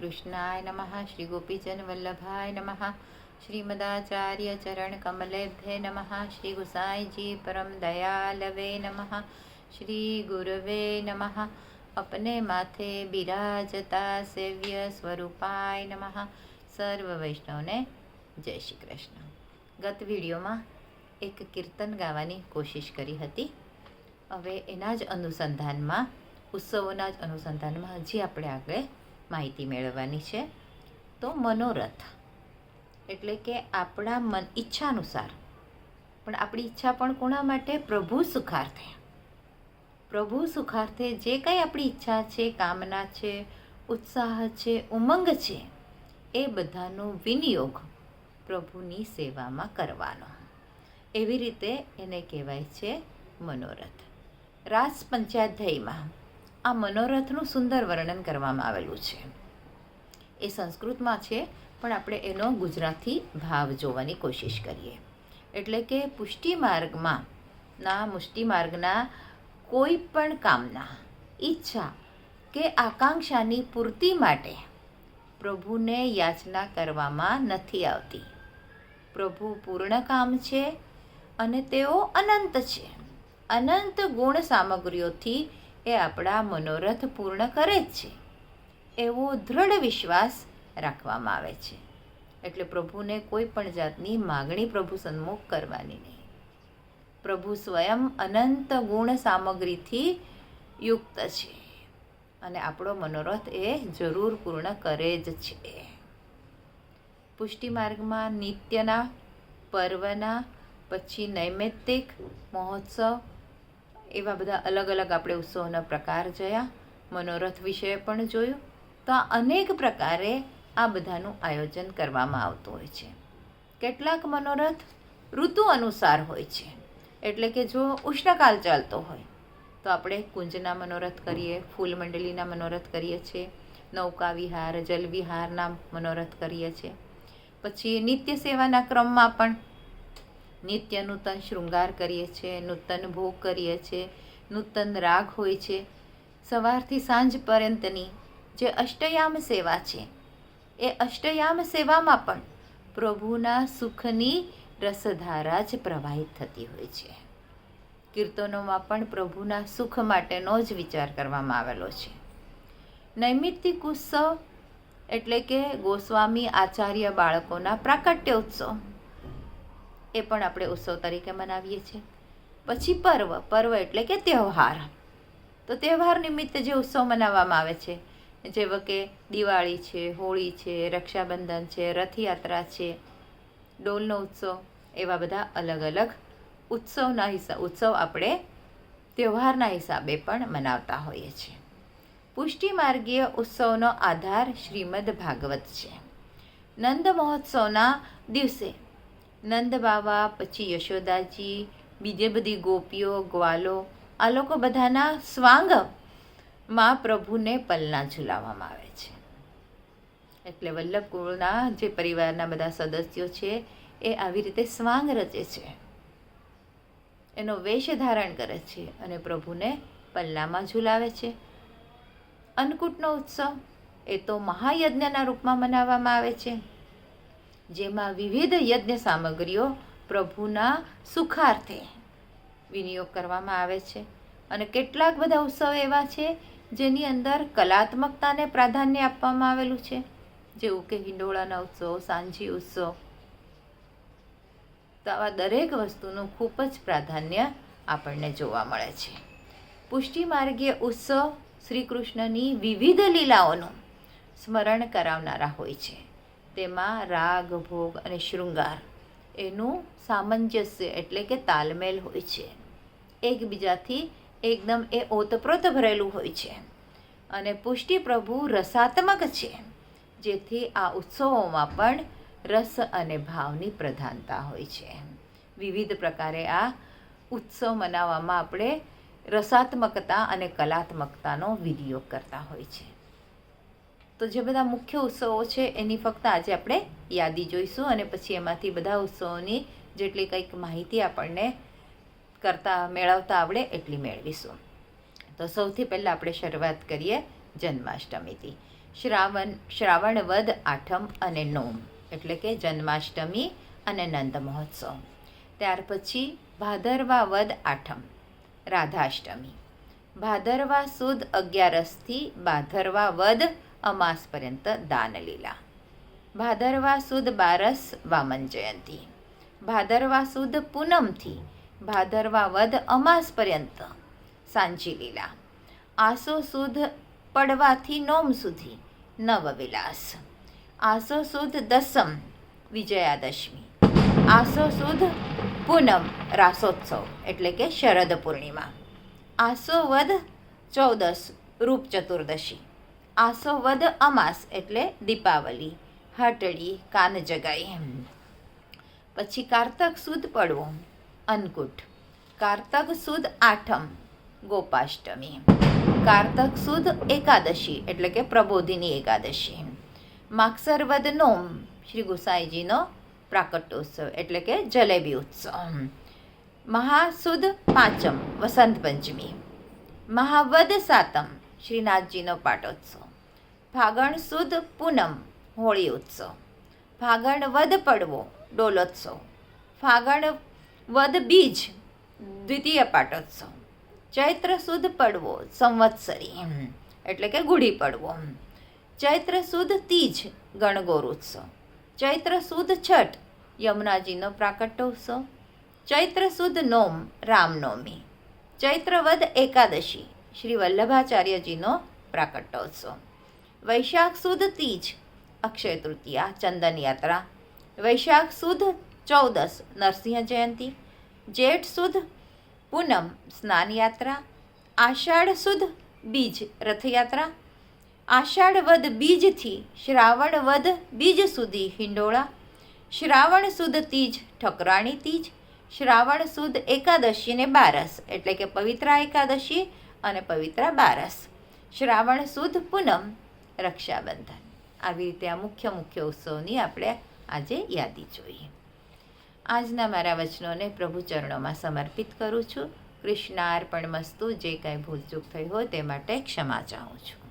कृष्णाय नमः। श्री गोपीजन वल्लभाय नमः। श्रीमदाचार्य चरण कमलेभ्ये नमः। श्री गुसाई जी परम दयालवे नमः। श्री गुरवे नमः। अपने माथे बिराजता सेव्य स्वरूपाय नमः। सर्व वैष्णवने जय श्री कृष्ण। गत विडियोમાં એક કીર્તન ગાવાની કોશિશ કરી હતી। હવે એના જ અનુસંધાનમાં ઉત્સવોના જ અનુસંધાનમાં હજી આપણે આગળ માહિતી મેળવવાની છે। તો મનોરથ એટલે કે આપણા મન ઈચ્છાનુસાર, પણ આપણી ઈચ્છા પણ કોના માટે? પ્રભુ સુખાર્થે। પ્રભુ સુખાર્થે જે કંઈ આપણી ઈચ્છા છે, કામના છે, ઉત્સાહ છે, ઉમંગ છે, એ બધાનો વિનિયોગ પ્રભુની સેવામાં કરવાનો। એવી રીતે એને કહેવાય છે મનોરથ। રાસ પંચાધ્યાયમાં આ મનોરથનું સુંદર વર્ણન કરવામાં આવેલું છે। એ સંસ્કૃતમાં છે, પણ આપણે એનો ગુજરાતી ભાવ જોવાની કોશિશ કરીએ। એટલે કે મુષ્ટિમાર્ગના કોઈ પણ કામના, ઈચ્છા કે આકાંક્ષાની પૂર્તિ માટે પ્રભુને યાચના કરવામાં નથી આવતી। પ્રભુ પૂર્ણ કામ છે અને તેઓ અનંત છે। અનંત ગુણ સામગ્રીઓથી એ આપણા મનોરથ પૂર્ણ કરે જ છે, એવો દૃઢ વિશ્વાસ રાખવામાં આવે છે। એટલે પ્રભુને કોઈ પણ જાતની માગણી પ્રભુ સન્મુખ કરવાની નહીં। પ્રભુ સ્વયં અનંત ગુણ સામગ્રીથી યુક્ત છે અને આપણો મનોરથ એ જરૂર પૂર્ણ કરે જ છે। પુષ્ટિ માર્ગમાં નિત્યના, પર્વના, પછી નૈમિત્તિક, મહોત્સવ, એવા બધા અલગ અલગ આપણે ઉત્સવોના પ્રકાર જોયા। મનોરથ વિશે પણ જોયું। તો આ અનેક પ્રકારે આ બધાનું આયોજન કરવામાં આવતું હોય છે। કેટલાક મનોરથ ઋતુ અનુસાર હોય છે। એટલે કે જો ઉષ્ણકાળ ચાલતો હોય તો આપણે કુંજના મનોરથ કરીએ, ફૂલ મંડલીના મનોરથ કરીએ છીએ, નૌકા વિહાર, જલ વિહારના મનોરથ કરીએ છીએ। પછી નિત્ય સેવાના ક્રમમાં પણ નિત્ય નૂતન શૃંગાર કરીએ છીએ, નૂતન ભોગ કરીએ છીએ, નૂતન રાગ હોય છે। સવારથી સાંજ પર્યંતની જે અષ્ટયામ સેવા છે, એ અષ્ટયામ સેવામાં પણ પ્રભુના સુખની રસધારા જ પ્રવાહિત થતી હોય છે। કીર્તનોમાં પણ પ્રભુના સુખ માટેનો જ વિચાર કરવામાં આવેલો છે। નૈમિત્તિક ઉત્સવ એટલે કે ગોસ્વામી આચાર્ય બાળકોના પ્રાકટ્ય ઉત્સવ, એ પણ આપણે ઉત્સવ તરીકે મનાવીએ છીએ। પછી પર્વ એટલે કે તહેવાર। તો તહેવાર નિમિત્તે જે ઉત્સવ મનાવવામાં આવે છે, જેવા કે દિવાળી છે, હોળી છે, રક્ષાબંધન છે, રથયાત્રા છે, ડોલનો ઉત્સવ, એવા બધા અલગ અલગ ઉત્સવ આપણે તહેવારના હિસાબે પણ મનાવતા હોઈએ છીએ। પુષ્ટિ માર્ગીય ઉત્સવનો આધાર શ્રીમદ ભાગવત છે। નંદ મહોત્સવના દિવસે નંદ બાવા, પછી યશોદાજી, બીજે બધી ગોપીઓ, ગ્વાલો, આ લોકો બધાના સ્વાંગમાં પ્રભુને પલના ઝુલાવવામાં આવે છે। એટલે વલ્લભ કુળના જે પરિવારના બધા સદસ્યો છે, એ આવી રીતે સ્વાંગ રચે છે, એનો વેશ ધારણ કરે છે અને પ્રભુને પલ્લામાં ઝુલાવે છે। અન્નકૂટનો ઉત્સવ એ તો મહાયજ્ઞના રૂપમાં મનાવવામાં આવે છે, જેમાં વિવિધ યજ્ઞ સામગ્રીઓ પ્રભુના સુખાર્થે વિનિયોગ કરવામાં આવે છે। અને કેટલાક બધા ઉત્સવ એવા છે જેની અંદર કલાત્મકતાને પ્રાધાન્ય આપવામાં આવેલું છે, જેવું કે હિંડોળાના ઉત્સવ, સાંજી ઉત્સવ। તો આવા દરેક વસ્તુનું ખૂબ જ પ્રાધાન્ય આપણને જોવા મળે છે। પુષ્ટિ માર્ગીય ઉત્સવ શ્રી કૃષ્ણની વિવિધ લીલાઓનું સ્મરણ કરાવનારા હોય છે। તેમાં રાગ, ભોગ અને શૃંગાર એનું સામંજસ્ય એટલે કે તાલમેલ હોય છે। એકબીજાથી એકદમ એ ઓતપ્રોત ભરેલું હોય છે અને પુષ્ટિ પ્રભુ રસાત્મક છે, જેથી આ ઉત્સવોમાં પણ રસ અને ભાવની પ્રધાનતા હોય છે। વિવિધ પ્રકારે આ ઉત્સવ મનાવવામાં આપણે રસાત્મકતા અને કલાત્મકતાનો વિનિયોગ કરતા હોય છે। તો જે બધા મુખ્ય ઉત્સવો છે એની ફક્ત આજે આપણે યાદી જોઈશું અને પછી એમાંથી બધા ઉત્સવોની જેટલી કંઈક માહિતી આપણને મેળવતા આવડે એટલી મેળવીશું। તો સૌથી પહેલાં આપણે શરૂઆત કરીએ જન્માષ્ટમીથી। શ્રાવણ વદ આઠમ અને નોમ એટલે કે જન્માષ્ટમી અને નંદ મહોત્સવ. ત્યાર પછી ભાદરવા વદ આઠમ રાધાષ્ટમી. ભાદરવા સુદ 11થી ભાદરવા વદ અમાસ પર્યંત દાનલીલા. ભાદરવા સુદ 12 વામન જયંતી. ભાદરવા સુદ પૂનમથી ભાદરવા વદ અમાસ પર્યંત સાંચી લીલા. આસો સુદ પડવાથી નોમ સુધી નવવિલાસ. આસો સુદ દસમ વિજયાદશમી. આસો સુદ પૂનમ રાસોત્સવ એટલે કે શરદ પૂર્ણિમા. આસો વદ 14 રૂપ ચતુર્દશી. આસો વદ અમાસ એટલે દીપાવલી, હટડી, કાન જગાઈ. પછી કારતક સુદ પડવો અન્નકૂટ. કારતક સુદ આઠમ ગોપાષ્ટમી. કારતક સુદ એકાદશી એટલે કે પ્રબોધિની એકાદશી. માગસર વદ નોમ શ્રી ગુસાઈજીનો પ્રાકટ્યોત્સવ એટલે કે જલેબી ઉત્સવ. મહાસુદ પાંચમ વસંત પંચમી. મહાવદ સાતમ શ્રીનાથજીનો પાટોત્સવ. ફાગણ સુદ પૂનમ હોળી ઉત્સવ. ફાગણ વદ પડવો ડોલોત્સવ. ફાગણ વદ બીજ દ્વિતીય પાટોત્સવ. ચૈત્ર સુદ પડવો સંવત્સરી એટલે કે ગુડી પડવો. ચૈત્ર સુદ તીજ ગણગોર ઉત્સવ. ચૈત્ર સુદ છઠ યમુનાજીનો પ્રાકટ્યોત્સવ. ચૈત્ર સુદ નોમ રામનવમી. ચૈત્ર વદ એકાદશી શ્રી વલ્લભાચાર્યજીનો પ્રાકટ્યોત્સવ. વૈશાખ સુદ તીજ અક્ષય તૃતીયા ચંદન યાત્રા. વૈશાખ સુદ 14 નરસિંહ જયંતી. જેઠ સુદ પૂનમ સ્નાન યાત્રા. આષાઢ સુદ બીજ રથયાત્રા. આષાઢ વદ બીજથી શ્રાવણ વદ બીજ સુધી હિંડોળા. શ્રાવણ સુદ તીજ ઠકરાણી તીજ. શ્રાવણ સુદ એકાદશી ને બારસ એટલે કે પવિત્રા એકાદશી અને પવિત્રા બારસ. શ્રાવણ સુદ પૂનમ રક્ષાબંધન. આવી રીતે આ મુખ્ય ઉત્સવની આપણે આજે યાદી જોઈએ. આજના મારા વચનોને પ્રભુ ચરણોમાં સમર્પિત કરું છું. કૃષ્ણાર્પણમસ્તુ. જે કાંઈ ભૂલચૂક થઈ હોય તે માટે ક્ષમા ચાહું છું.